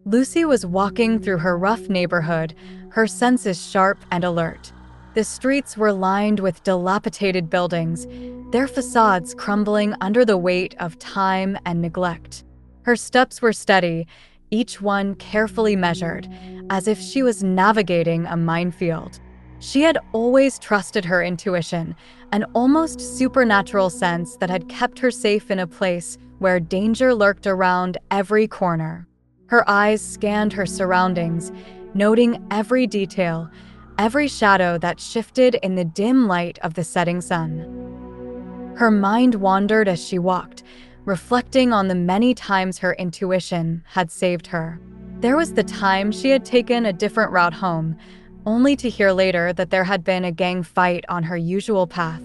Lucy was walking through her rough neighborhood, her senses sharp and alert. The streets were lined with dilapidated buildings, their facades crumbling under the weight of time and neglect. Her steps were steady, each one carefully measured, as if she was navigating a minefield. She had always trusted her intuition, an almost supernatural sense that had kept her safe in a place where danger lurked around every corner. Her eyes scanned her surroundings, noting every detail, every shadow that shifted in the dim light of the setting sun. Her mind wandered as she walked, reflecting on the many times her intuition had saved her. There was the time she had taken a different route home, only to hear later that there had been a gang fight on her usual path.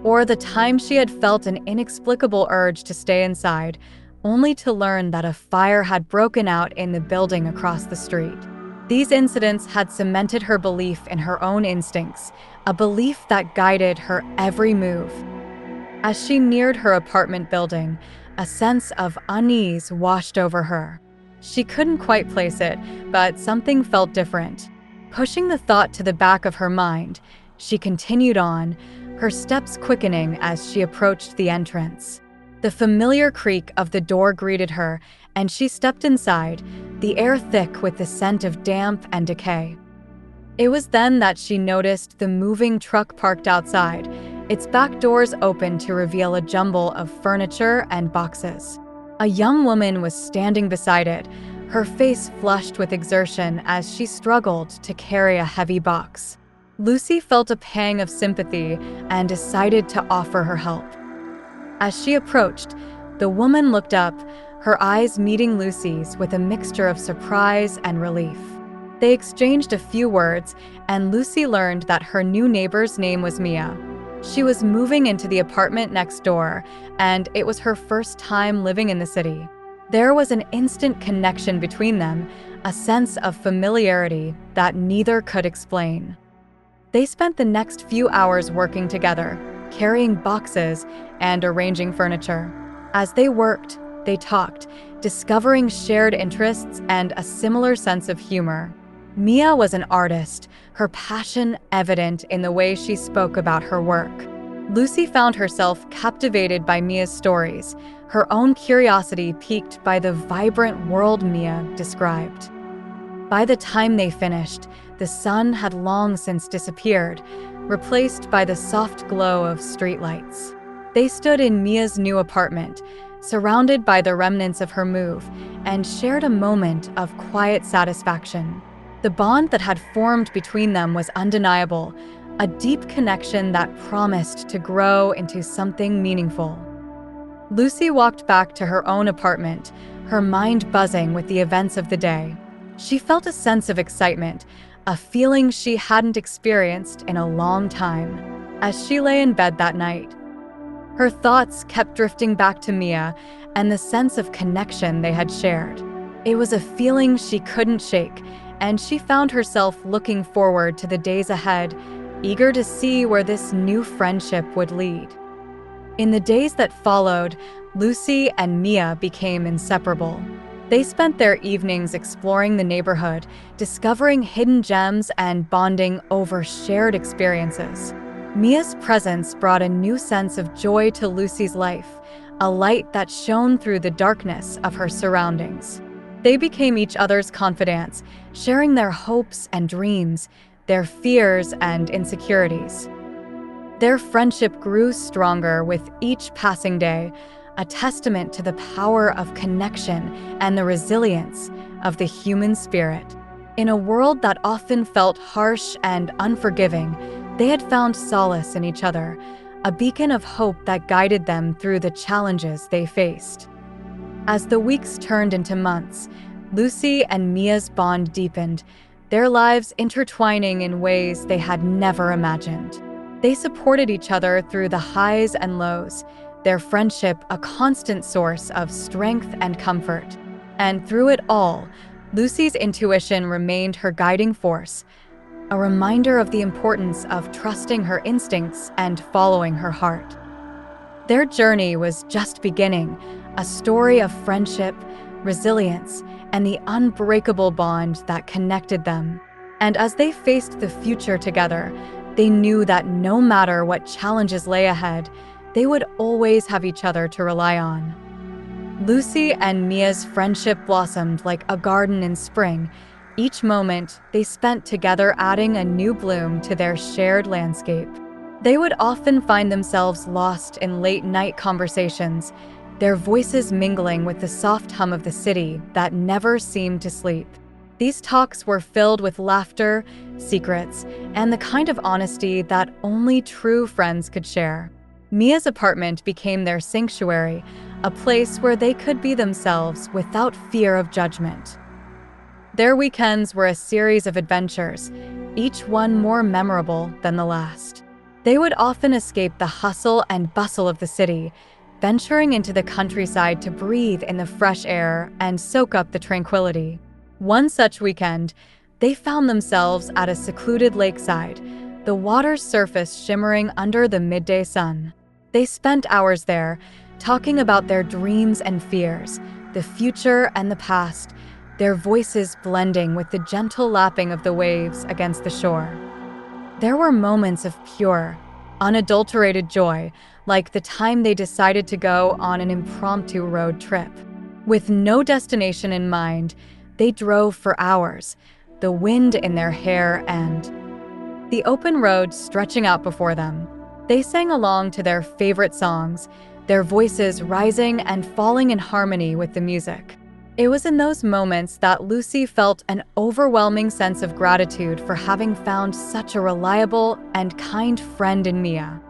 Or the time she had felt an inexplicable urge to stay inside, only to learn that a fire had broken out in the building across the street. These incidents had cemented her belief in her own instincts, a belief that guided her every move. As she neared her apartment building, a sense of unease washed over her. She couldn't quite place it, but something felt different. Pushing the thought to the back of her mind, she continued on, her steps quickening as she approached the entrance. The familiar creak of the door greeted her, and she stepped inside, the air thick with the scent of damp and decay. It was then that she noticed the moving truck parked outside, its back doors open to reveal a jumble of furniture and boxes. A young woman was standing beside it, her face flushed with exertion as she struggled to carry a heavy box. Lucy felt a pang of sympathy and decided to offer her help. As she approached, the woman looked up, her eyes meeting Lucy's with a mixture of surprise and relief. They exchanged a few words, and Lucy learned that her new neighbor's name was Mia. She was moving into the apartment next door, and it was her first time living in the city. There was an instant connection between them, a sense of familiarity that neither could explain. They spent the next few hours working together, carrying boxes and arranging furniture. As they worked, they talked, discovering shared interests and a similar sense of humor. Mia was an artist, her passion evident in the way she spoke about her work. Lucy found herself captivated by Mia's stories, her own curiosity piqued by the vibrant world Mia described. By the time they finished, the sun had long since disappeared, replaced by the soft glow of streetlights. They stood in Mia's new apartment, surrounded by the remnants of her move, and shared a moment of quiet satisfaction. The bond that had formed between them was undeniable, a deep connection that promised to grow into something meaningful. Lucy walked back to her own apartment, her mind buzzing with the events of the day. She felt a sense of excitement, a feeling she hadn't experienced in a long time. As she lay in bed that night, her thoughts kept drifting back to Mia and the sense of connection they had shared. It was a feeling she couldn't shake, and she found herself looking forward to the days ahead, eager to see where this new friendship would lead. In the days that followed, Lucy and Mia became inseparable. They spent their evenings exploring the neighborhood, discovering hidden gems and bonding over shared experiences. Mia's presence brought a new sense of joy to Lucy's life, a light that shone through the darkness of her surroundings. They became each other's confidants, sharing their hopes and dreams, their fears and insecurities. Their friendship grew stronger with each passing day, a testament to the power of connection and the resilience of the human spirit. In a world that often felt harsh and unforgiving, they had found solace in each other, a beacon of hope that guided them through the challenges they faced. As the weeks turned into months, Lucy and Mia's bond deepened, their lives intertwining in ways they had never imagined. They supported each other through the highs and lows, their friendship a constant source of strength and comfort. And through it all, Lucy's intuition remained her guiding force, a reminder of the importance of trusting her instincts and following her heart. Their journey was just beginning, a story of friendship, resilience, and the unbreakable bond that connected them. And as they faced the future together, they knew that no matter what challenges lay ahead, they would always have each other to rely on. Lucy and Mia's friendship blossomed like a garden in spring. Each moment they spent together adding a new bloom to their shared landscape. They would often find themselves lost in late-night conversations, their voices mingling with the soft hum of the city that never seemed to sleep. These talks were filled with laughter, secrets, and the kind of honesty that only true friends could share. Mia's apartment became their sanctuary, a place where they could be themselves without fear of judgment. Their weekends were a series of adventures, each one more memorable than the last. They would often escape the hustle and bustle of the city, venturing into the countryside to breathe in the fresh air and soak up the tranquility. One such weekend, they found themselves at a secluded lakeside, the water's surface shimmering under the midday sun. They spent hours there, talking about their dreams and fears, the future and the past, their voices blending with the gentle lapping of the waves against the shore. There were moments of pure, unadulterated joy, like the time they decided to go on an impromptu road trip. With no destination in mind, they drove for hours, the wind in their hair and the open road stretching out before them. They sang along to their favorite songs, their voices rising and falling in harmony with the music. It was in those moments that Lucy felt an overwhelming sense of gratitude for having found such a reliable and kind friend in Mia.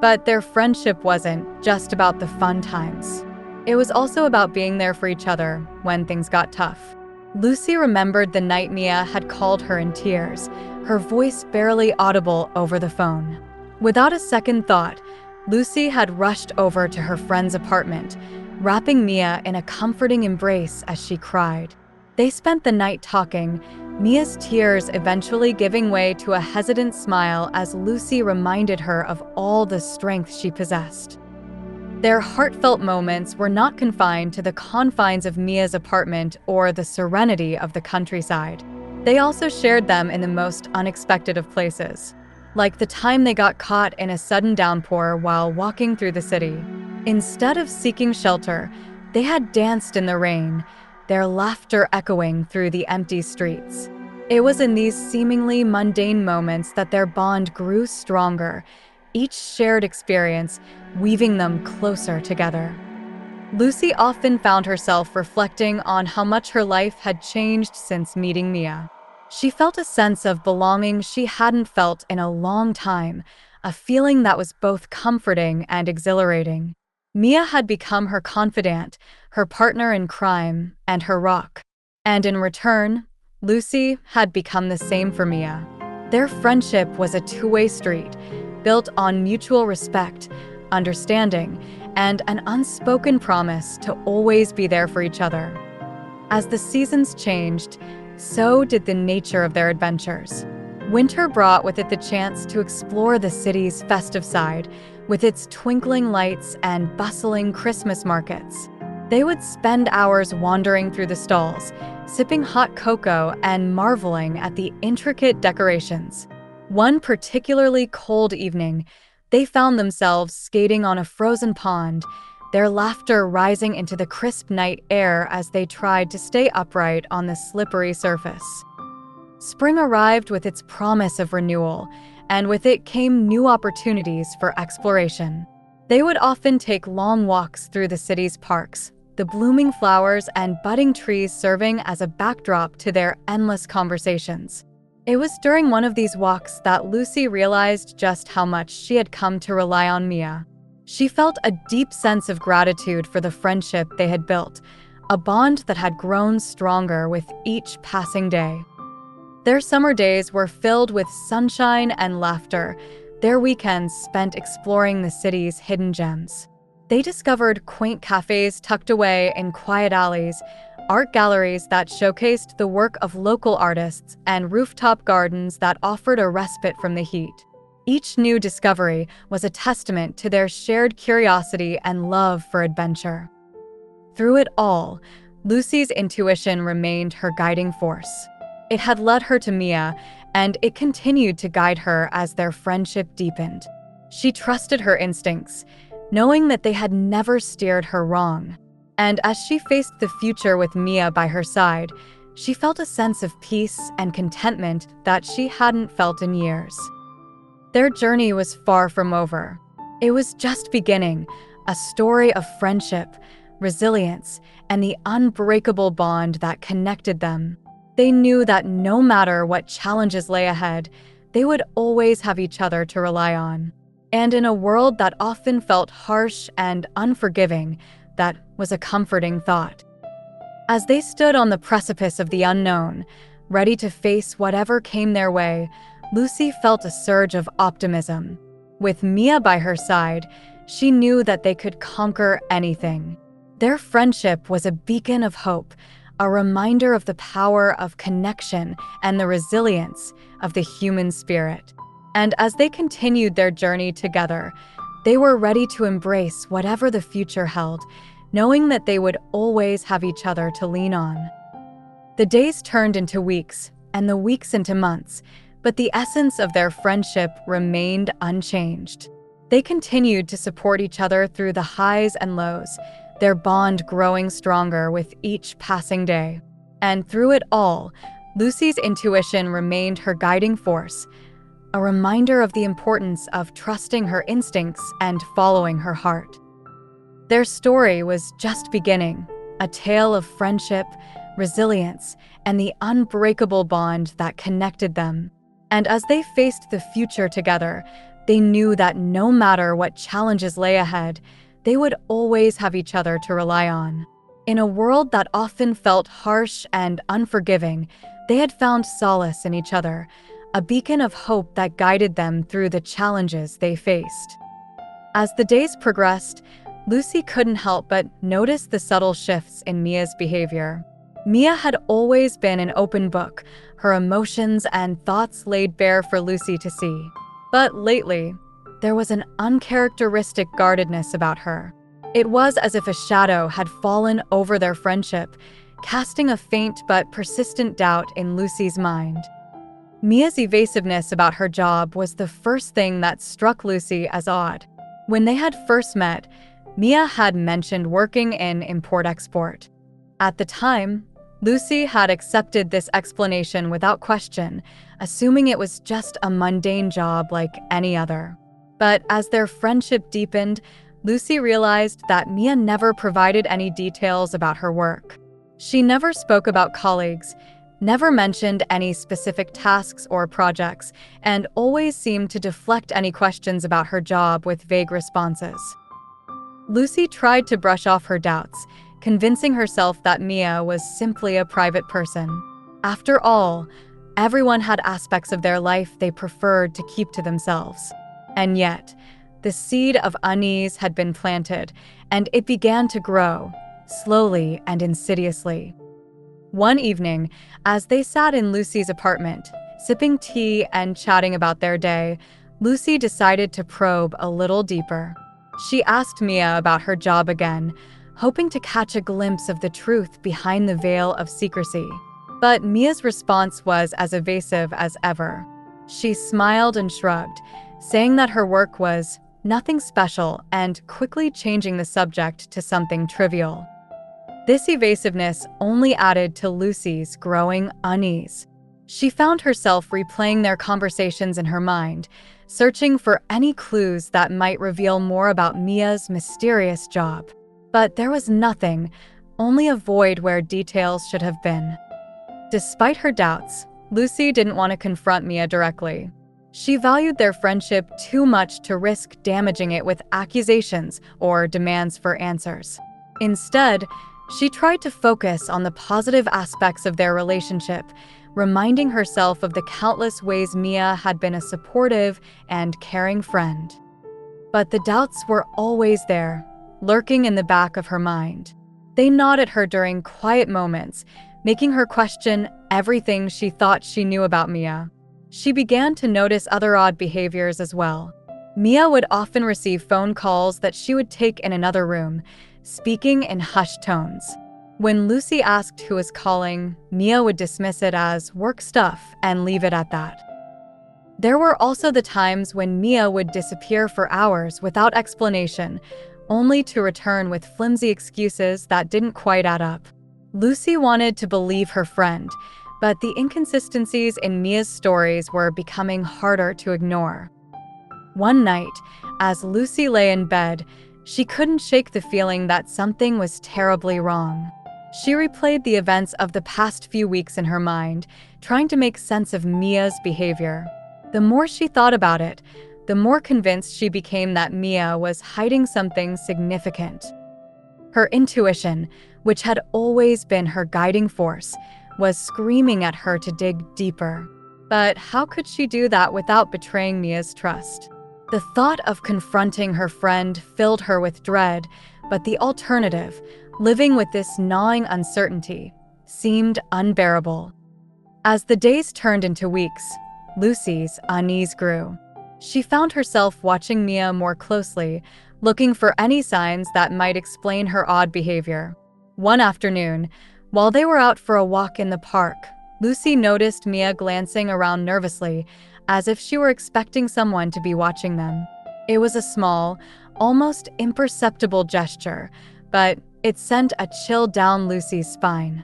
But their friendship wasn't just about the fun times. It was also about being there for each other when things got tough. Lucy remembered the night Mia had called her in tears, her voice barely audible over the phone. Without a second thought, Lucy had rushed over to her friend's apartment, wrapping Mia in a comforting embrace as she cried. They spent the night talking, Mia's tears eventually giving way to a hesitant smile as Lucy reminded her of all the strength she possessed. Their heartfelt moments were not confined to the confines of Mia's apartment or the serenity of the countryside. They also shared them in the most unexpected of places, like the time they got caught in a sudden downpour while walking through the city. Instead of seeking shelter, they had danced in the rain, their laughter echoing through the empty streets. It was in these seemingly mundane moments that their bond grew stronger, each shared experience weaving them closer together. Lucy often found herself reflecting on how much her life had changed since meeting Mia. She felt a sense of belonging she hadn't felt in a long time, a feeling that was both comforting and exhilarating. Mia had become her confidant, her partner in crime, and her rock. And in return, Lucy had become the same for Mia. Their friendship was a two-way street, built on mutual respect, understanding, and an unspoken promise to always be there for each other. As the seasons changed, so did the nature of their adventures. Winter brought with it the chance to explore the city's festive side, with its twinkling lights and bustling Christmas markets. They would spend hours wandering through the stalls, sipping hot cocoa and marveling at the intricate decorations. One particularly cold evening, they found themselves skating on a frozen pond, their laughter rising into the crisp night air as they tried to stay upright on the slippery surface. Spring arrived with its promise of renewal, and with it came new opportunities for exploration. They would often take long walks through the city's parks, the blooming flowers and budding trees serving as a backdrop to their endless conversations. It was during one of these walks that Lucy realized just how much she had come to rely on Mia. She felt a deep sense of gratitude for the friendship they had built, a bond that had grown stronger with each passing day. Their summer days were filled with sunshine and laughter, their weekends spent exploring the city's hidden gems. They discovered quaint cafes tucked away in quiet alleys, art galleries that showcased the work of local artists, and rooftop gardens that offered a respite from the heat. Each new discovery was a testament to their shared curiosity and love for adventure. Through it all, Lucy's intuition remained her guiding force. It had led her to Mia, and it continued to guide her as their friendship deepened. She trusted her instincts, knowing that they had never steered her wrong. And as she faced the future with Mia by her side, she felt a sense of peace and contentment that she hadn't felt in years. Their journey was far from over. It was just beginning, a story of friendship, resilience, and the unbreakable bond that connected them. They knew that no matter what challenges lay ahead, they would always have each other to rely on. And in a world that often felt harsh and unforgiving, that was a comforting thought. As they stood on the precipice of the unknown, ready to face whatever came their way, Lucy felt a surge of optimism. With Mia by her side, she knew that they could conquer anything. Their friendship was a beacon of hope, a reminder of the power of connection and the resilience of the human spirit. And as they continued their journey together, they were ready to embrace whatever the future held, knowing that they would always have each other to lean on. The days turned into weeks, and the weeks into months, but the essence of their friendship remained unchanged. They continued to support each other through the highs and lows, their bond growing stronger with each passing day. And through it all, Lucy's intuition remained her guiding force, a reminder of the importance of trusting her instincts and following her heart. Their story was just beginning, a tale of friendship, resilience, and the unbreakable bond that connected them. And as they faced the future together, they knew that no matter what challenges lay ahead, they would always have each other to rely on. In a world that often felt harsh and unforgiving, they had found solace in each other, a beacon of hope that guided them through the challenges they faced. As the days progressed, Lucy couldn't help but notice the subtle shifts in Mia's behavior. Mia had always been an open book, her emotions and thoughts laid bare for Lucy to see. But lately, there was an uncharacteristic guardedness about her. It was as if a shadow had fallen over their friendship, casting a faint but persistent doubt in Lucy's mind. Mia's evasiveness about her job was the first thing that struck Lucy as odd. When they had first met, Mia had mentioned working in import-export. At the time, Lucy had accepted this explanation without question, assuming it was just a mundane job like any other. But as their friendship deepened, Lucy realized that Mia never provided any details about her work. She never spoke about colleagues, never mentioned any specific tasks or projects, and always seemed to deflect any questions about her job with vague responses. Lucy tried to brush off her doubts, convincing herself that Mia was simply a private person. After all, everyone had aspects of their life they preferred to keep to themselves. And yet, the seed of unease had been planted, and it began to grow, slowly and insidiously. One evening, as they sat in Lucy's apartment, sipping tea and chatting about their day, Lucy decided to probe a little deeper. She asked Mia about her job again, hoping to catch a glimpse of the truth behind the veil of secrecy. But Mia's response was as evasive as ever. She smiled and shrugged, saying that her work was nothing special and quickly changing the subject to something trivial. This evasiveness only added to Lucy's growing unease. She found herself replaying their conversations in her mind, searching for any clues that might reveal more about Mia's mysterious job. But there was nothing, only a void where details should have been. Despite her doubts, Lucy didn't want to confront Mia directly. She valued their friendship too much to risk damaging it with accusations or demands for answers. Instead, she tried to focus on the positive aspects of their relationship, reminding herself of the countless ways Mia had been a supportive and caring friend. But the doubts were always there, lurking in the back of her mind. They gnawed at her during quiet moments, making her question everything she thought she knew about Mia. She began to notice other odd behaviors as well. Mia would often receive phone calls that she would take in another room, speaking in hushed tones. When Lucy asked who was calling, Mia would dismiss it as work stuff and leave it at that. There were also the times when Mia would disappear for hours without explanation, only to return with flimsy excuses that didn't quite add up. Lucy wanted to believe her friend, but the inconsistencies in Mia's stories were becoming harder to ignore. One night, as Lucy lay in bed, she couldn't shake the feeling that something was terribly wrong. She replayed the events of the past few weeks in her mind, trying to make sense of Mia's behavior. The more she thought about it, the more convinced she became that Mia was hiding something significant. Her intuition, which had always been her guiding force, was screaming at her to dig deeper. But how could she do that without betraying Mia's trust? The thought of confronting her friend filled her with dread, but the alternative, living with this gnawing uncertainty, seemed unbearable. As the days turned into weeks, Lucy's unease grew. She found herself watching Mia more closely, looking for any signs that might explain her odd behavior. One afternoon, while they were out for a walk in the park, Lucy noticed Mia glancing around nervously, as if she were expecting someone to be watching them. It was a small, almost imperceptible gesture, but it sent a chill down Lucy's spine.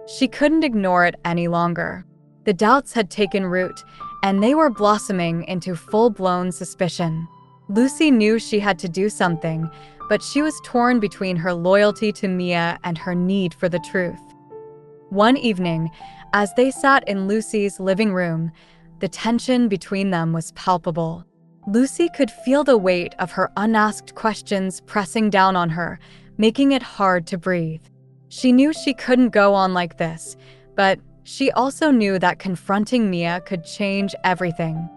She couldn't ignore it any longer. The doubts had taken root, and they were blossoming into full-blown suspicion. Lucy knew she had to do something, but she was torn between her loyalty to Mia and her need for the truth. One evening, as they sat in Lucy's living room, the tension between them was palpable. Lucy could feel the weight of her unasked questions pressing down on her, making it hard to breathe. She knew she couldn't go on like this, but she also knew that confronting Mia could change everything.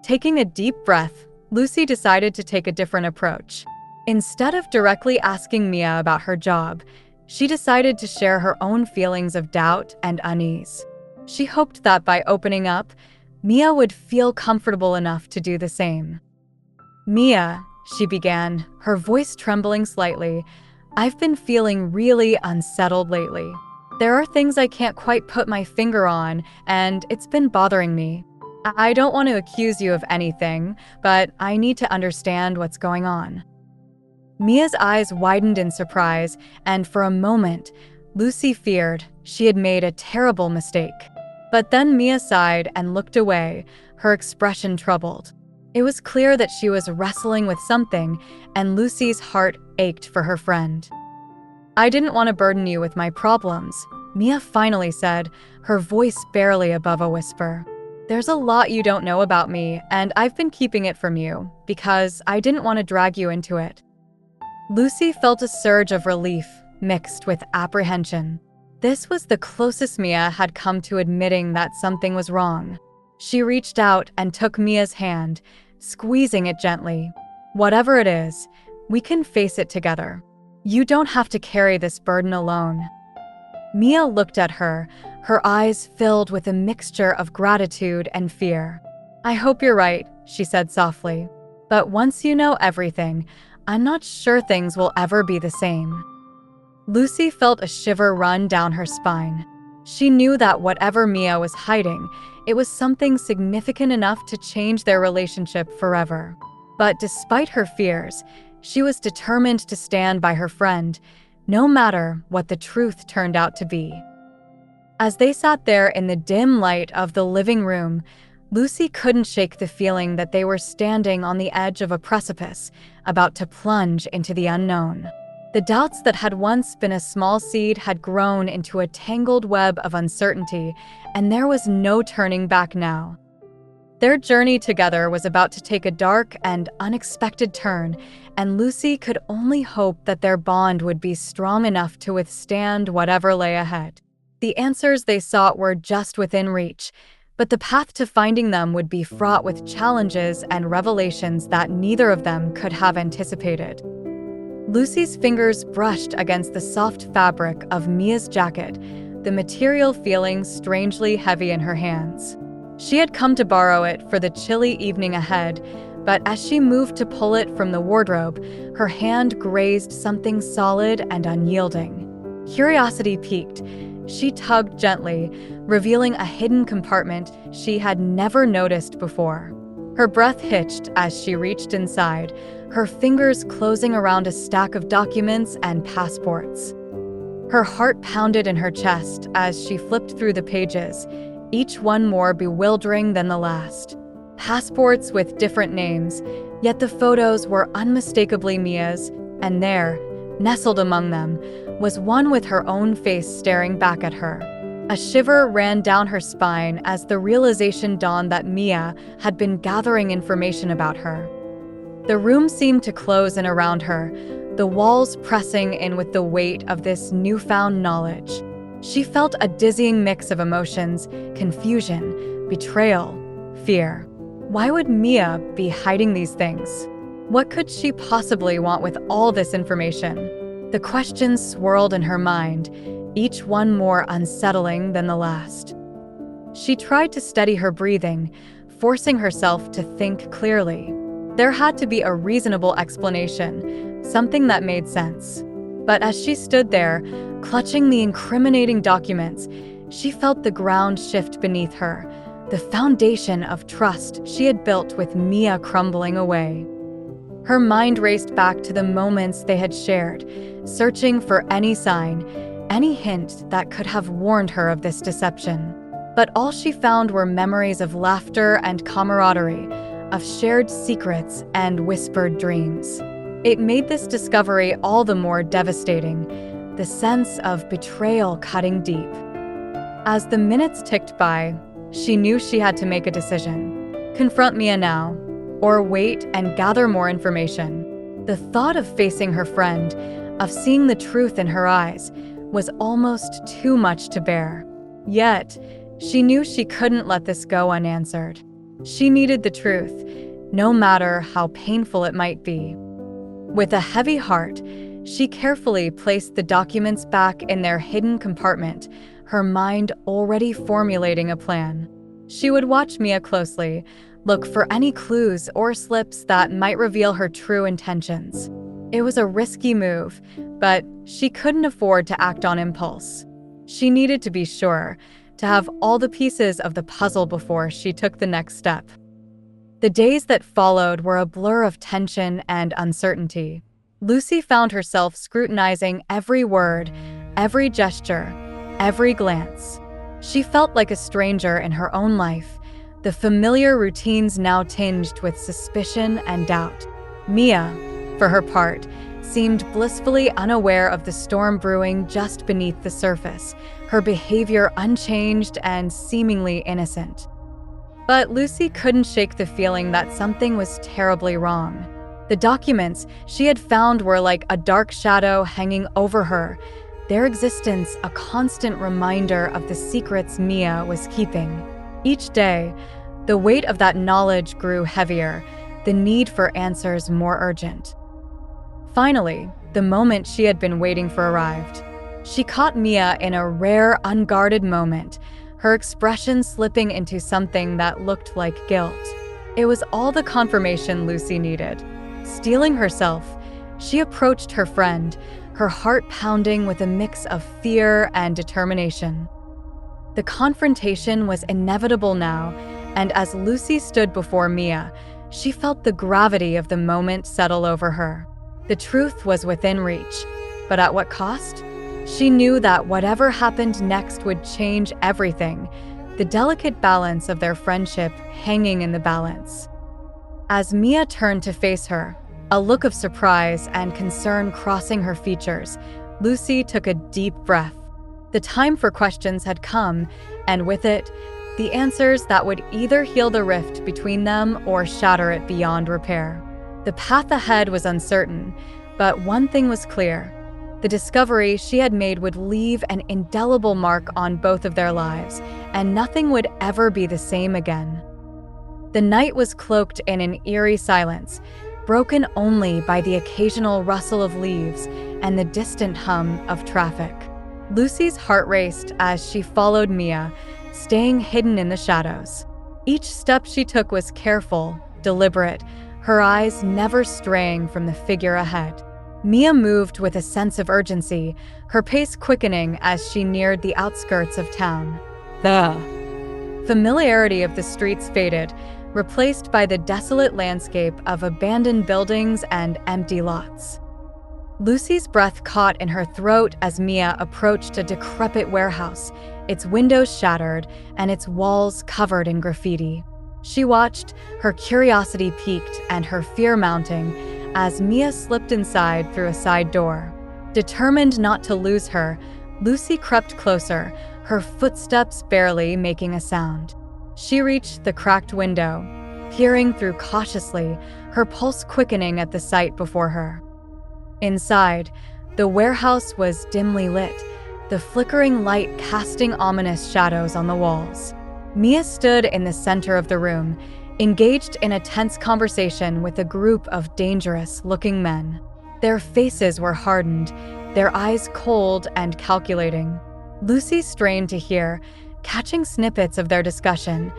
Taking a deep breath, Lucy decided to take a different approach. Instead of directly asking Mia about her job, she decided to share her own feelings of doubt and unease. She hoped that by opening up, Mia would feel comfortable enough to do the same. "Mia," she began, her voice trembling slightly, "I've been feeling really unsettled lately. There are things I can't quite put my finger on, and it's been bothering me. I don't want to accuse you of anything, but I need to understand what's going on." Mia's eyes widened in surprise, and for a moment, Lucy feared she had made a terrible mistake. But then Mia sighed and looked away, her expression troubled. It was clear that she was wrestling with something, and Lucy's heart ached for her friend. "I didn't want to burden you with my problems," Mia finally said, her voice barely above a whisper. "There's a lot you don't know about me, and I've been keeping it from you, because I didn't want to drag you into it." Lucy felt a surge of relief, mixed with apprehension. This was the closest Mia had come to admitting that something was wrong. She reached out and took Mia's hand, squeezing it gently. "Whatever it is, we can face it together. You don't have to carry this burden alone." Mia looked at her, her eyes filled with a mixture of gratitude and fear. "I hope you're right," she said softly. "But once you know everything, I'm not sure things will ever be the same." Lucy felt a shiver run down her spine. She knew that whatever Mia was hiding, it was something significant enough to change their relationship forever. But despite her fears, she was determined to stand by her friend, no matter what the truth turned out to be. As they sat there in the dim light of the living room, Lucy couldn't shake the feeling that they were standing on the edge of a precipice, about to plunge into the unknown. The doubts that had once been a small seed had grown into a tangled web of uncertainty, and there was no turning back now. Their journey together was about to take a dark and unexpected turn, and Lucy could only hope that their bond would be strong enough to withstand whatever lay ahead. The answers they sought were just within reach, but the path to finding them would be fraught with challenges and revelations that neither of them could have anticipated. Lucy's fingers brushed against the soft fabric of Mia's jacket, the material feeling strangely heavy in her hands. She had come to borrow it for the chilly evening ahead, but as she moved to pull it from the wardrobe, her hand grazed something solid and unyielding. Curiosity piqued. She tugged gently, revealing a hidden compartment she had never noticed before. Her breath hitched as she reached inside, her fingers closing around a stack of documents and passports. Her heart pounded in her chest as she flipped through the pages, each one more bewildering than the last. Passports with different names, yet the photos were unmistakably Mia's, and there, nestled among them, was one with her own face staring back at her. A shiver ran down her spine as the realization dawned that Mia had been gathering information about her. The room seemed to close in around her, the walls pressing in with the weight of this newfound knowledge. She felt a dizzying mix of emotions: confusion, betrayal, fear. Why would Mia be hiding these things? What could she possibly want with all this information? The questions swirled in her mind, each one more unsettling than the last. She tried to steady her breathing, forcing herself to think clearly. There had to be a reasonable explanation, something that made sense. But as she stood there, clutching the incriminating documents, she felt the ground shift beneath her, the foundation of trust she had built with Mia crumbling away. Her mind raced back to the moments they had shared, searching for any sign, any hint that could have warned her of this deception. But all she found were memories of laughter and camaraderie, of shared secrets and whispered dreams. It made this discovery all the more devastating, the sense of betrayal cutting deep. As the minutes ticked by, she knew she had to make a decision. Confront Mia now, or wait and gather more information. The thought of facing her friend, of seeing the truth in her eyes, was almost too much to bear. Yet, she knew she couldn't let this go unanswered. She needed the truth, no matter how painful it might be. With a heavy heart, she carefully placed the documents back in their hidden compartment, her mind already formulating a plan. She would watch Mia closely, look for any clues or slips that might reveal her true intentions. It was a risky move, but she couldn't afford to act on impulse. She needed to be sure, to have all the pieces of the puzzle before she took the next step. The days that followed were a blur of tension and uncertainty. Lucy found herself scrutinizing every word, every gesture, every glance. She felt like a stranger in her own life, the familiar routines now tinged with suspicion and doubt. Mia, for her part, seemed blissfully unaware of the storm brewing just beneath the surface, her behavior unchanged and seemingly innocent. But Lucy couldn't shake the feeling that something was terribly wrong. The documents she had found were like a dark shadow hanging over her, their existence a constant reminder of the secrets Mia was keeping. Each day, the weight of that knowledge grew heavier, the need for answers more urgent. Finally, the moment she had been waiting for arrived. She caught Mia in a rare, unguarded moment, her expression slipping into something that looked like guilt. It was all the confirmation Lucy needed. Steeling herself, she approached her friend, her heart pounding with a mix of fear and determination. The confrontation was inevitable now, and as Lucy stood before Mia, she felt the gravity of the moment settle over her. The truth was within reach, but at what cost? She knew that whatever happened next would change everything, the delicate balance of their friendship hanging in the balance. As Mia turned to face her, a look of surprise and concern crossing her features, Lucy took a deep breath. The time for questions had come, and with it, the answers that would either heal the rift between them or shatter it beyond repair. The path ahead was uncertain, but one thing was clear. The discovery she had made would leave an indelible mark on both of their lives, and nothing would ever be the same again. The night was cloaked in an eerie silence, broken only by the occasional rustle of leaves and the distant hum of traffic. Lucy's heart raced as she followed Mia, staying hidden in the shadows. Each step she took was careful, deliberate, her eyes never straying from the figure ahead. Mia moved with a sense of urgency, her pace quickening as she neared the outskirts of town. The familiarity of the streets faded, replaced by the desolate landscape of abandoned buildings and empty lots. Lucy's breath caught in her throat as Mia approached a decrepit warehouse, its windows shattered and its walls covered in graffiti. She watched, her curiosity piqued and her fear mounting, as Mia slipped inside through a side door. Determined not to lose her, Lucy crept closer, her footsteps barely making a sound. She reached the cracked window, peering through cautiously, her pulse quickening at the sight before her. Inside, the warehouse was dimly lit, the flickering light casting ominous shadows on the walls. Mia stood in the center of the room, engaged in a tense conversation with a group of dangerous-looking men. Their faces were hardened, their eyes cold and calculating. Lucy strained to hear, catching snippets of their discussion,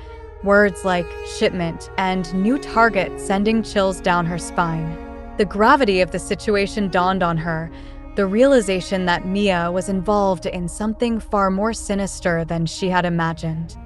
words like shipment and new target sending chills down her spine. The gravity of the situation dawned on her, the realization that Mia was involved in something far more sinister than she had imagined.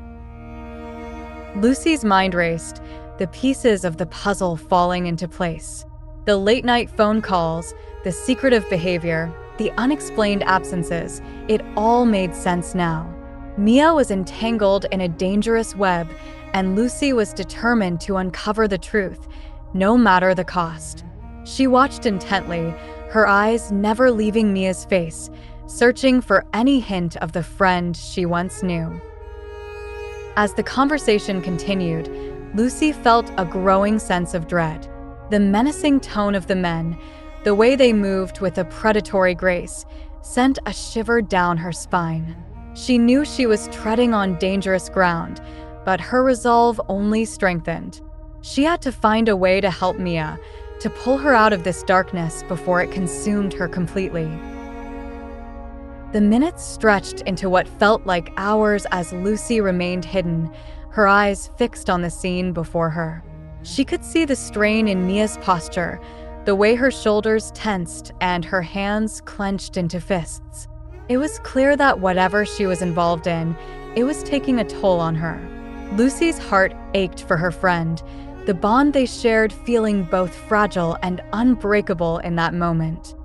Lucy's mind raced, the pieces of the puzzle falling into place. The late-night phone calls, the secretive behavior, the unexplained absences, it all made sense now. Mia was entangled in a dangerous web, and Lucy was determined to uncover the truth, no matter the cost. She watched intently, her eyes never leaving Mia's face, searching for any hint of the friend she once knew. As the conversation continued, Lucy felt a growing sense of dread. The menacing tone of the men, the way they moved with a predatory grace, sent a shiver down her spine. She knew she was treading on dangerous ground, but her resolve only strengthened. She had to find a way to help Mia, to pull her out of this darkness before it consumed her completely. The minutes stretched into what felt like hours as Lucy remained hidden, her eyes fixed on the scene before her. She could see the strain in Mia's posture, the way her shoulders tensed and her hands clenched into fists. It was clear that whatever she was involved in, it was taking a toll on her. Lucy's heart ached for her friend, the bond they shared feeling both fragile and unbreakable in that moment.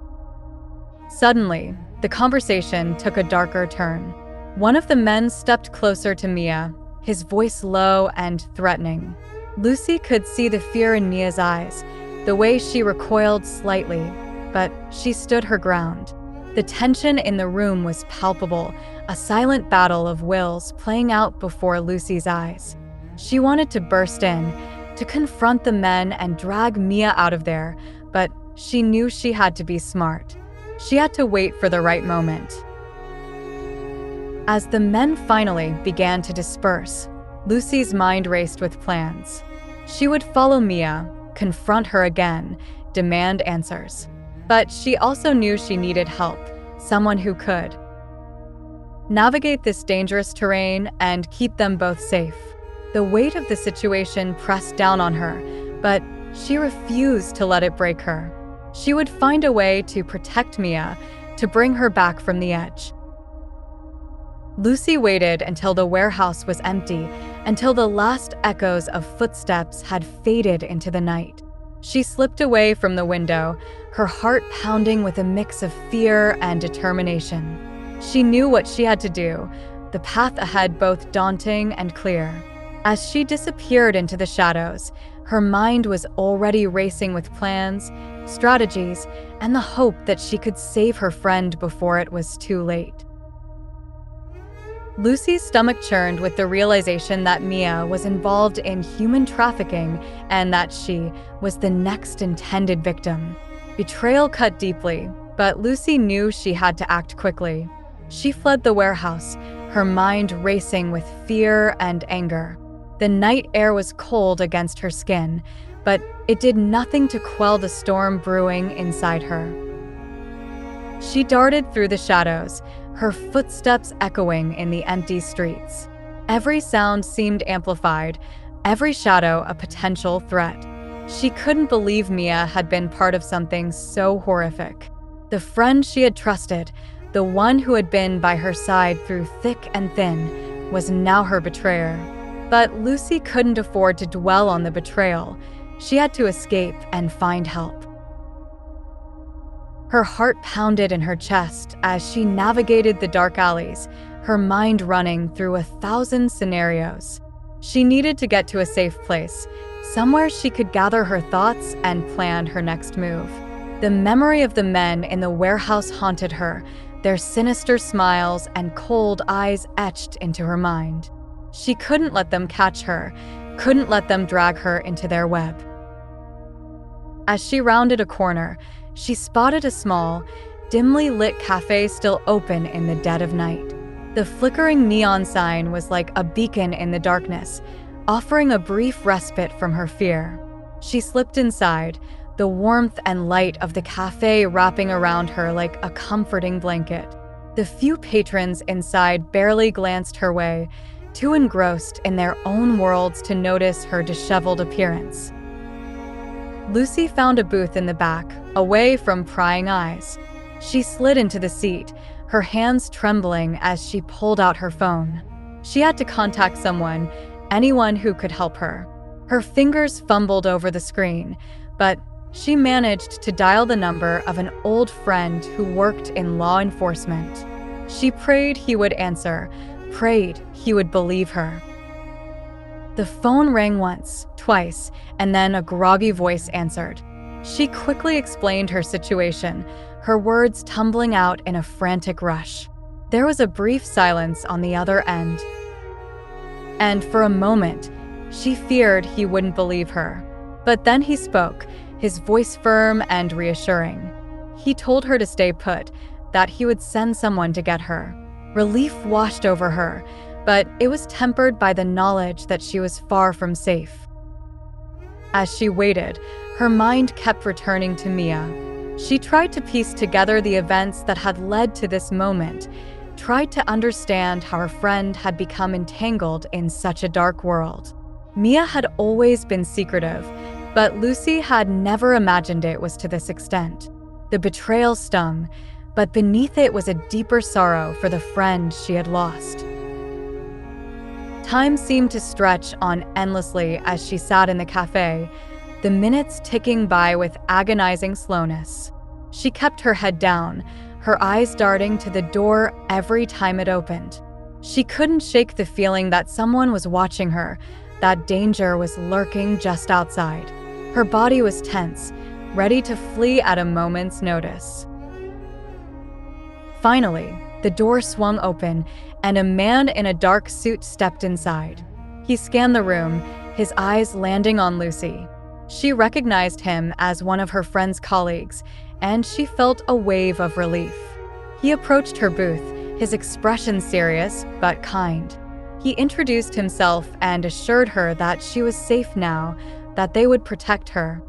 Suddenly, the conversation took a darker turn. One of the men stepped closer to Mia, his voice low and threatening. Lucy could see the fear in Mia's eyes, the way she recoiled slightly, but she stood her ground. The tension in the room was palpable, a silent battle of wills playing out before Lucy's eyes. She wanted to burst in, to confront the men and drag Mia out of there, but she knew she had to be smart. She had to wait for the right moment. As the men finally began to disperse, Lucy's mind raced with plans. She would follow Mia, confront her again, demand answers. But she also knew she needed help, someone who could navigate this dangerous terrain and keep them both safe. The weight of the situation pressed down on her, but she refused to let it break her. She would find a way to protect Mia, to bring her back from the edge. Lucy waited until the warehouse was empty, until the last echoes of footsteps had faded into the night. She slipped away from the window, her heart pounding with a mix of fear and determination. She knew what she had to do, the path ahead both daunting and clear. As she disappeared into the shadows, her mind was already racing with plans, strategies, and the hope that she could save her friend before it was too late. Lucy's stomach churned with the realization that Mia was involved in human trafficking and that she was the next intended victim. Betrayal cut deeply, but Lucy knew she had to act quickly. She fled the warehouse, her mind racing with fear and anger. The night air was cold against her skin, but it did nothing to quell the storm brewing inside her. She darted through the shadows, her footsteps echoing in the empty streets. Every sound seemed amplified, every shadow a potential threat. She couldn't believe Mia had been part of something so horrific. The friend she had trusted, the one who had been by her side through thick and thin, was now her betrayer. But Lucy couldn't afford to dwell on the betrayal. She had to escape and find help. Her heart pounded in her chest as she navigated the dark alleys, her mind running through 1,000 scenarios. She needed to get to a safe place, somewhere she could gather her thoughts and plan her next move. The memory of the men in the warehouse haunted her, their sinister smiles and cold eyes etched into her mind. She couldn't let them catch her, couldn't let them drag her into their web. As she rounded a corner, she spotted a small, dimly lit cafe still open in the dead of night. The flickering neon sign was like a beacon in the darkness, offering a brief respite from her fear. She slipped inside, the warmth and light of the cafe wrapping around her like a comforting blanket. The few patrons inside barely glanced her way, too engrossed in their own worlds to notice her disheveled appearance. Lucy found a booth in the back, away from prying eyes. She slid into the seat, her hands trembling as she pulled out her phone. She had to contact someone, anyone who could help her. Her fingers fumbled over the screen, but she managed to dial the number of an old friend who worked in law enforcement. She prayed he would answer, prayed he would believe her. The phone rang once, twice, and then a groggy voice answered. She quickly explained her situation, her words tumbling out in a frantic rush. There was a brief silence on the other end. And for a moment, she feared he wouldn't believe her. But then he spoke, his voice firm and reassuring. He told her to stay put, that he would send someone to get her. Relief washed over her, but it was tempered by the knowledge that she was far from safe. As she waited, her mind kept returning to Mia. She tried to piece together the events that had led to this moment, tried to understand how her friend had become entangled in such a dark world. Mia had always been secretive, but Lucy had never imagined it was to this extent. The betrayal stung, but beneath it was a deeper sorrow for the friend she had lost. Time seemed to stretch on endlessly as she sat in the cafe, the minutes ticking by with agonizing slowness. She kept her head down, her eyes darting to the door every time it opened. She couldn't shake the feeling that someone was watching her, that danger was lurking just outside. Her body was tense, ready to flee at a moment's notice. Finally, the door swung open, and a man in a dark suit stepped inside. He scanned the room, his eyes landing on Lucy. She recognized him as one of her friend's colleagues, and she felt a wave of relief. He approached her booth, his expression serious but kind. He introduced himself and assured her that she was safe now, that they would protect her.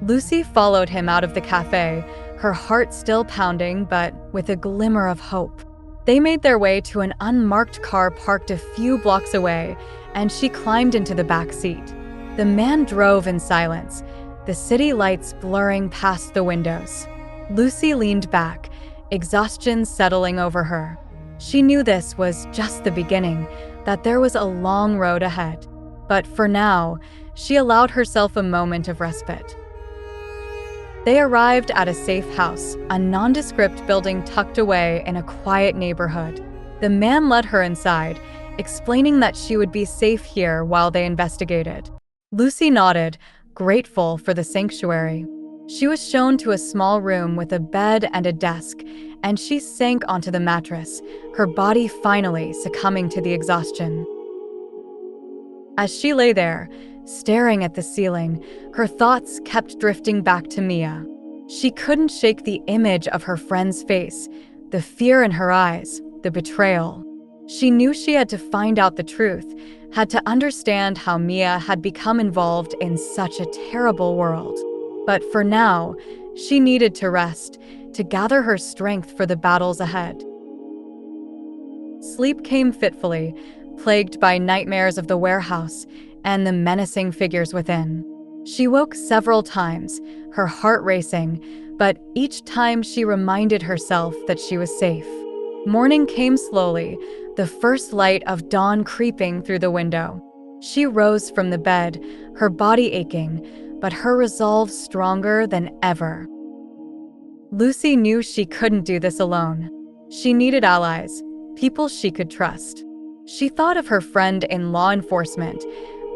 Lucy followed him out of the cafe, her heart still pounding but with a glimmer of hope. They made their way to an unmarked car parked a few blocks away, and she climbed into the back seat. The man drove in silence, the city lights blurring past the windows. Lucy leaned back, exhaustion settling over her. She knew this was just the beginning, that there was a long road ahead. But for now, she allowed herself a moment of respite. They arrived at a safe house, a nondescript building tucked away in a quiet neighborhood. The man led her inside, explaining that she would be safe here while they investigated. Lucy nodded, grateful for the sanctuary. She was shown to a small room with a bed and a desk, and she sank onto the mattress, her body finally succumbing to the exhaustion. As she lay there, staring at the ceiling, her thoughts kept drifting back to Mia. She couldn't shake the image of her friend's face, the fear in her eyes, the betrayal. She knew she had to find out the truth, had to understand how Mia had become involved in such a terrible world. But for now, she needed to rest, to gather her strength for the battles ahead. Sleep came fitfully, plagued by nightmares of the warehouse and the menacing figures within. She woke several times, her heart racing, but each time she reminded herself that she was safe. Morning came slowly, the first light of dawn creeping through the window. She rose from the bed, her body aching, but her resolve stronger than ever. Lucy knew she couldn't do this alone. She needed allies, people she could trust. She thought of her friend in law enforcement,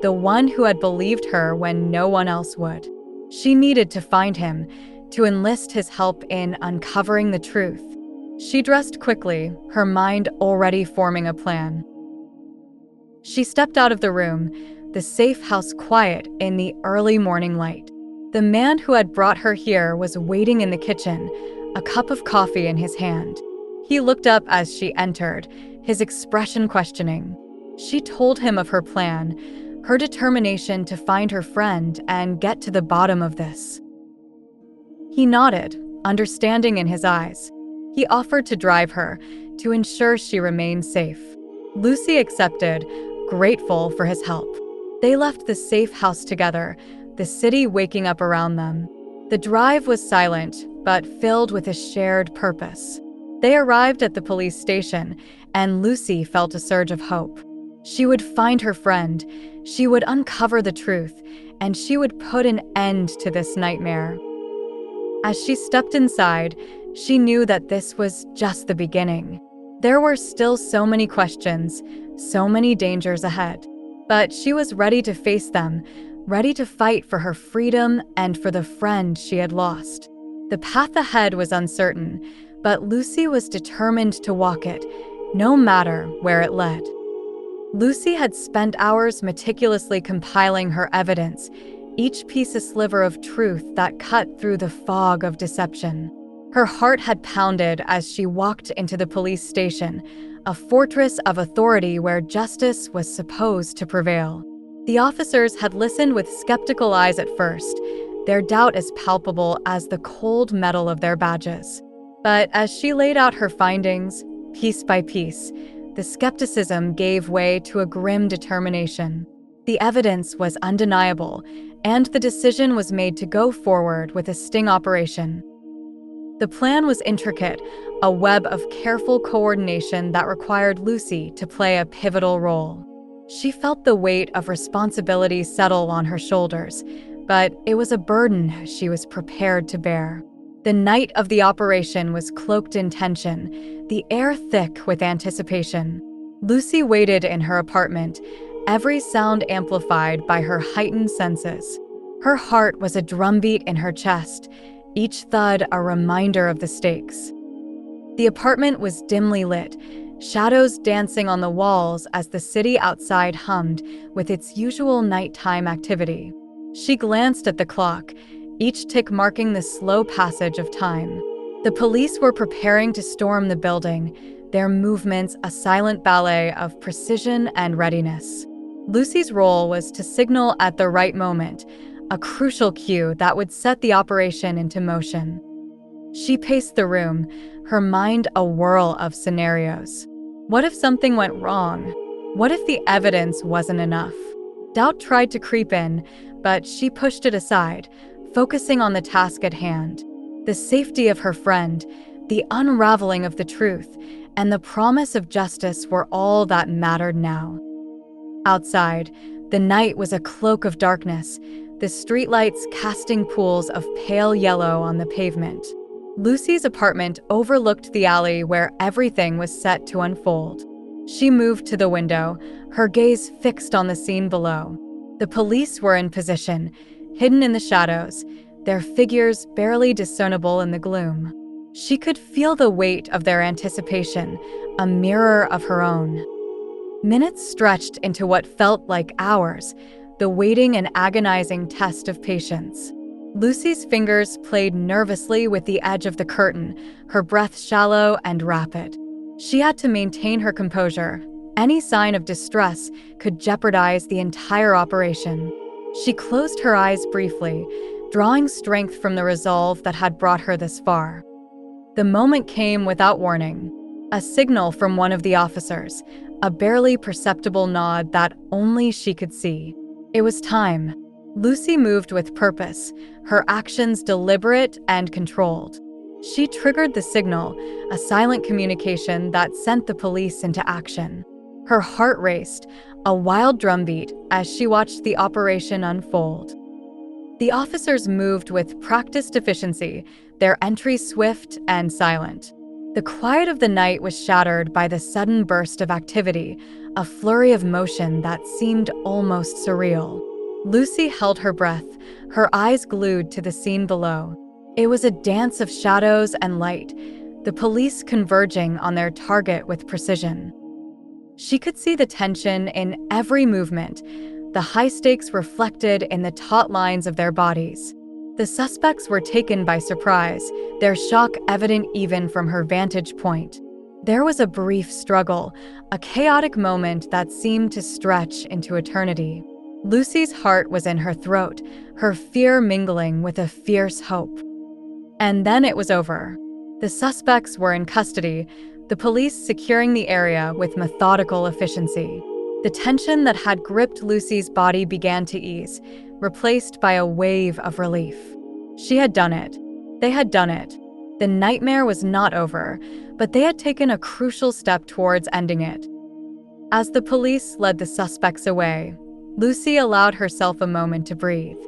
the one who had believed her when no one else would. She needed to find him, to enlist his help in uncovering the truth. She dressed quickly, her mind already forming a plan. She stepped out of the room, the safe house quiet in the early morning light. The man who had brought her here was waiting in the kitchen, a cup of coffee in his hand. He looked up as she entered, his expression questioning. She told him of her plan, her determination to find her friend and get to the bottom of this. He nodded, understanding in his eyes. He offered to drive her, to ensure she remained safe. Lucy accepted, grateful for his help. They left the safe house together, the city waking up around them. The drive was silent, but filled with a shared purpose. They arrived at the police station, and Lucy felt a surge of hope. She would find her friend, she would uncover the truth, and she would put an end to this nightmare. As she stepped inside, she knew that this was just the beginning. There were still so many questions, so many dangers ahead. But she was ready to face them, ready to fight for her freedom and for the friend she had lost. The path ahead was uncertain, but Lucy was determined to walk it, no matter where it led. Lucy had spent hours meticulously compiling her evidence, each piece a sliver of truth that cut through the fog of deception. Her heart had pounded as she walked into the police station, a fortress of authority where justice was supposed to prevail. The officers had listened with skeptical eyes at first, their doubt as palpable as the cold metal of their badges. But as she laid out her findings, piece by piece, the skepticism gave way to a grim determination. The evidence was undeniable, and the decision was made to go forward with a sting operation. The plan was intricate, a web of careful coordination that required Lucy to play a pivotal role. She felt the weight of responsibility settle on her shoulders, but it was a burden she was prepared to bear. The night of the operation was cloaked in tension, the air thick with anticipation. Lucy waited in her apartment, every sound amplified by her heightened senses. Her heart was a drumbeat in her chest, each thud a reminder of the stakes. The apartment was dimly lit, shadows dancing on the walls as the city outside hummed with its usual nighttime activity. She glanced at the clock, each tick marking the slow passage of time. The police were preparing to storm the building, their movements a silent ballet of precision and readiness. Lucy's role was to signal at the right moment, a crucial cue that would set the operation into motion. She paced the room, her mind a whirl of scenarios. What if something went wrong? What if the evidence wasn't enough? Doubt tried to creep in, but she pushed it aside, focusing on the task at hand. The safety of her friend, the unraveling of the truth, and the promise of justice were all that mattered now. Outside, the night was a cloak of darkness, the streetlights casting pools of pale yellow on the pavement. Lucy's apartment overlooked the alley where everything was set to unfold. She moved to the window, her gaze fixed on the scene below. The police were in position, hidden in the shadows, their figures barely discernible in the gloom. She could feel the weight of their anticipation, a mirror of her own. Minutes stretched into what felt like hours, the waiting and agonizing test of patience. Lucy's fingers played nervously with the edge of the curtain, her breath shallow and rapid. She had to maintain her composure. Any sign of distress could jeopardize the entire operation. She closed her eyes briefly, drawing strength from the resolve that had brought her this far. The moment came without warning. A signal from one of the officers, a barely perceptible nod that only she could see. It was time. Lucy moved with purpose, her actions deliberate and controlled. She triggered the signal, a silent communication that sent the police into action. Her heart raced, a wild drumbeat, as she watched the operation unfold. The officers moved with practiced efficiency, their entry swift and silent. The quiet of the night was shattered by the sudden burst of activity, a flurry of motion that seemed almost surreal. Lucy held her breath, her eyes glued to the scene below. It was a dance of shadows and light, the police converging on their target with precision. She could see the tension in every movement, the high stakes reflected in the taut lines of their bodies. The suspects were taken by surprise, their shock evident even from her vantage point. There was a brief struggle, a chaotic moment that seemed to stretch into eternity. Lucy's heart was in her throat, her fear mingling with a fierce hope. And then it was over. The suspects were in custody, the police securing the area with methodical efficiency. The tension that had gripped Lucy's body began to ease, replaced by a wave of relief. She had done it. They had done it. The nightmare was not over, but they had taken a crucial step towards ending it. As the police led the suspects away, Lucy allowed herself a moment to breathe.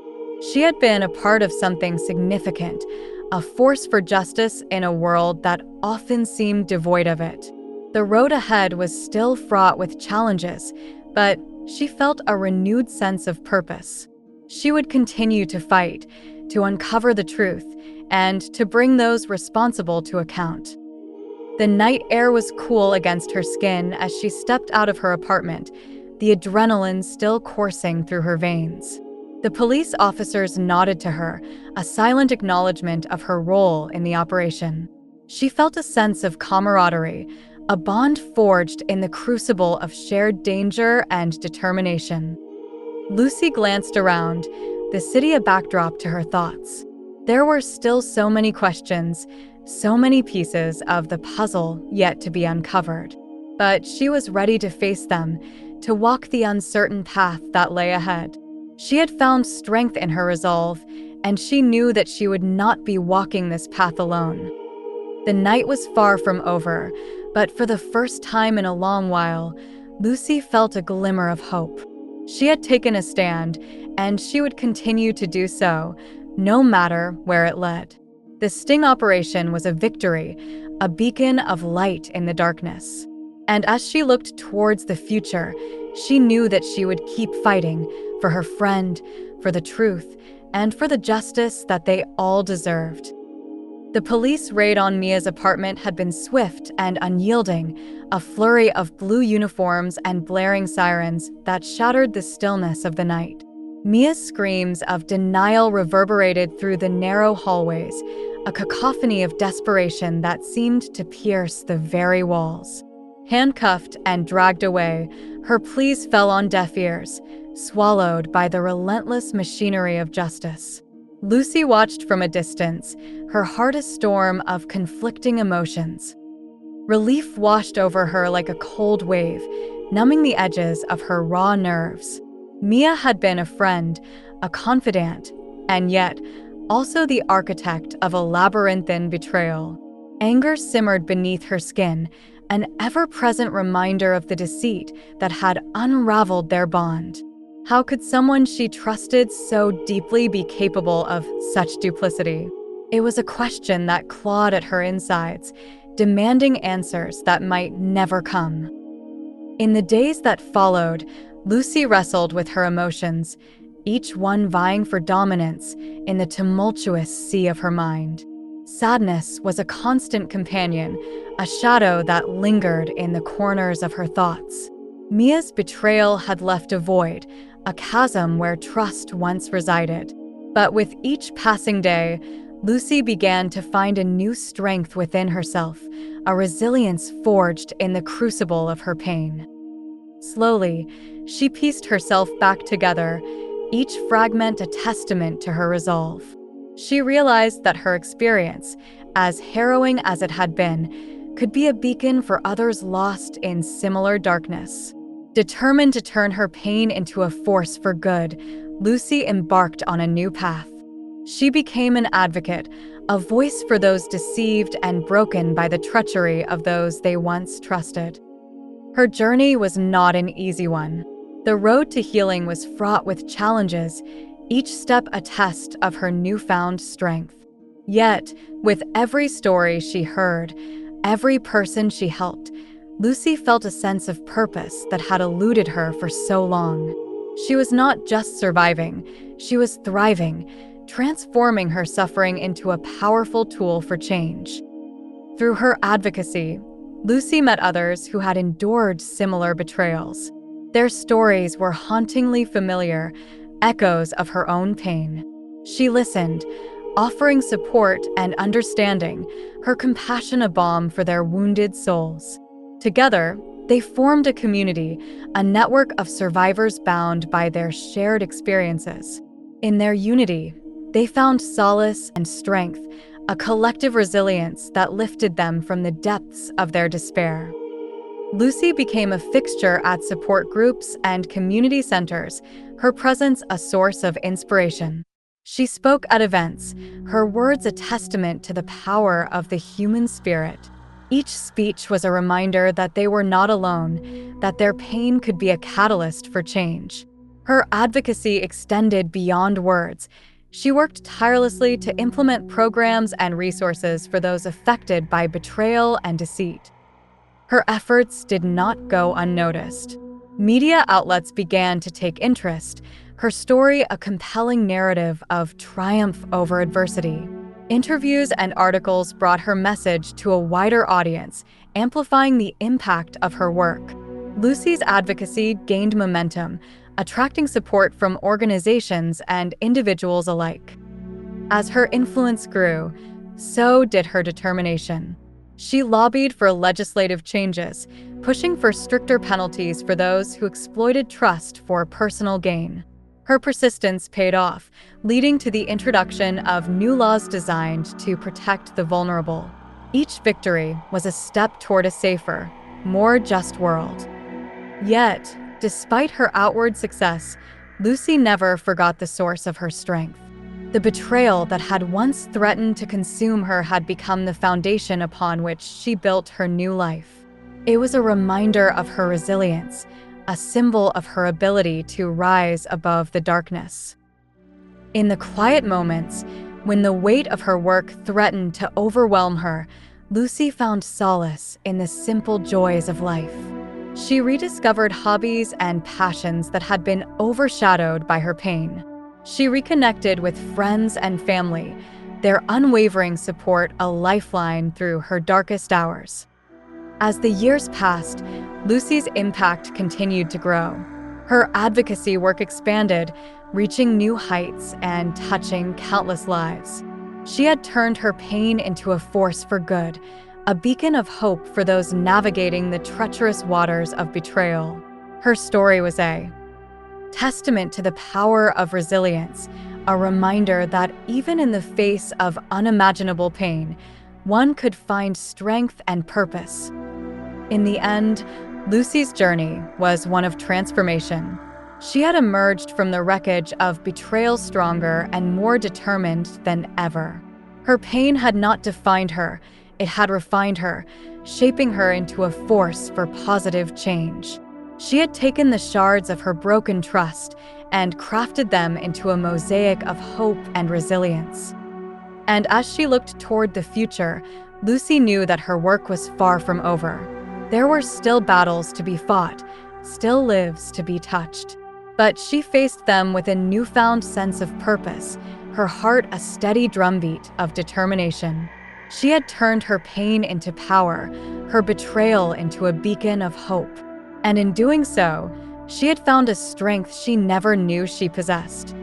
She had been a part of something significant, a force for justice in a world that often seemed devoid of it. The road ahead was still fraught with challenges, but she felt a renewed sense of purpose. She would continue to fight, to uncover the truth, and to bring those responsible to account. The night air was cool against her skin as she stepped out of her apartment, the adrenaline still coursing through her veins. The police officers nodded to her, a silent acknowledgement of her role in the operation. She felt a sense of camaraderie, a bond forged in the crucible of shared danger and determination. Lucy glanced around, the city a backdrop to her thoughts. There were still so many questions, so many pieces of the puzzle yet to be uncovered. But she was ready to face them, to walk the uncertain path that lay ahead. She had found strength in her resolve, and she knew that she would not be walking this path alone. The night was far from over, but for the first time in a long while, Lucy felt a glimmer of hope. She had taken a stand, and she would continue to do so, no matter where it led. The sting operation was a victory, a beacon of light in the darkness. And as she looked towards the future, she knew that she would keep fighting for her friend, for the truth, and for the justice that they all deserved. The police raid on Mia's apartment had been swift and unyielding, a flurry of blue uniforms and blaring sirens that shattered the stillness of the night. Mia's screams of denial reverberated through the narrow hallways, a cacophony of desperation that seemed to pierce the very walls. Handcuffed and dragged away, her pleas fell on deaf ears, swallowed by the relentless machinery of justice. Lucy watched from a distance, her heart a storm of conflicting emotions. Relief washed over her like a cold wave, numbing the edges of her raw nerves. Mia had been a friend, a confidant, and yet also the architect of a labyrinthine betrayal. Anger simmered beneath her skin, an ever-present reminder of the deceit that had unraveled their bond. How could someone she trusted so deeply be capable of such duplicity? It was a question that clawed at her insides, demanding answers that might never come. In the days that followed, Lucy wrestled with her emotions, each one vying for dominance in the tumultuous sea of her mind. Sadness was a constant companion, a shadow that lingered in the corners of her thoughts. Mia's betrayal had left a void, a chasm where trust once resided. But with each passing day, Lucy began to find a new strength within herself, a resilience forged in the crucible of her pain. Slowly, she pieced herself back together, each fragment a testament to her resolve. She realized that her experience, as harrowing as it had been, could be a beacon for others lost in similar darkness. Determined to turn her pain into a force for good, Lucy embarked on a new path. She became an advocate, a voice for those deceived and broken by the treachery of those they once trusted. Her journey was not an easy one. The road to healing was fraught with challenges, each step a test of her newfound strength. Yet, with every story she heard, every person she helped, Lucy felt a sense of purpose that had eluded her for so long. She was not just surviving, she was thriving, transforming her suffering into a powerful tool for change. Through her advocacy, Lucy met others who had endured similar betrayals. Their stories were hauntingly familiar, echoes of her own pain. She listened, offering support and understanding, her compassion a balm for their wounded souls. Together, they formed a community, a network of survivors bound by their shared experiences. In their unity, they found solace and strength, a collective resilience that lifted them from the depths of their despair. Lucy became a fixture at support groups and community centers, her presence a source of inspiration. She spoke at events, her words a testament to the power of the human spirit. Each speech was a reminder that they were not alone, that their pain could be a catalyst for change. Her advocacy extended beyond words. She worked tirelessly to implement programs and resources for those affected by betrayal and deceit. Her efforts did not go unnoticed. Media outlets began to take interest, her story a compelling narrative of triumph over adversity. Interviews and articles brought her message to a wider audience, amplifying the impact of her work. Lucy's advocacy gained momentum, attracting support from organizations and individuals alike. As her influence grew, so did her determination. She lobbied for legislative changes, pushing for stricter penalties for those who exploited trust for personal gain. Her persistence paid off, leading to the introduction of new laws designed to protect the vulnerable. Each victory was a step toward a safer, more just world. Yet, despite her outward success, Lucy never forgot the source of her strength. The betrayal that had once threatened to consume her had become the foundation upon which she built her new life. It was a reminder of her resilience, a symbol of her ability to rise above the darkness. In the quiet moments, when the weight of her work threatened to overwhelm her, Lucy found solace in the simple joys of life. She rediscovered hobbies and passions that had been overshadowed by her pain. She reconnected with friends and family, their unwavering support a lifeline through her darkest hours. As the years passed, Lucy's impact continued to grow. Her advocacy work expanded, reaching new heights and touching countless lives. She had turned her pain into a force for good, a beacon of hope for those navigating the treacherous waters of betrayal. Her story was a testament to the power of resilience, a reminder that even in the face of unimaginable pain, one could find strength and purpose. In the end, Lucy's journey was one of transformation. She had emerged from the wreckage of betrayal stronger and more determined than ever. Her pain had not defined her, it had refined her, shaping her into a force for positive change. She had taken the shards of her broken trust and crafted them into a mosaic of hope and resilience. And as she looked toward the future, Lucy knew that her work was far from over. There were still battles to be fought, still lives to be touched. But she faced them with a newfound sense of purpose, her heart a steady drumbeat of determination. She had turned her pain into power, her betrayal into a beacon of hope. And in doing so, she had found a strength she never knew she possessed.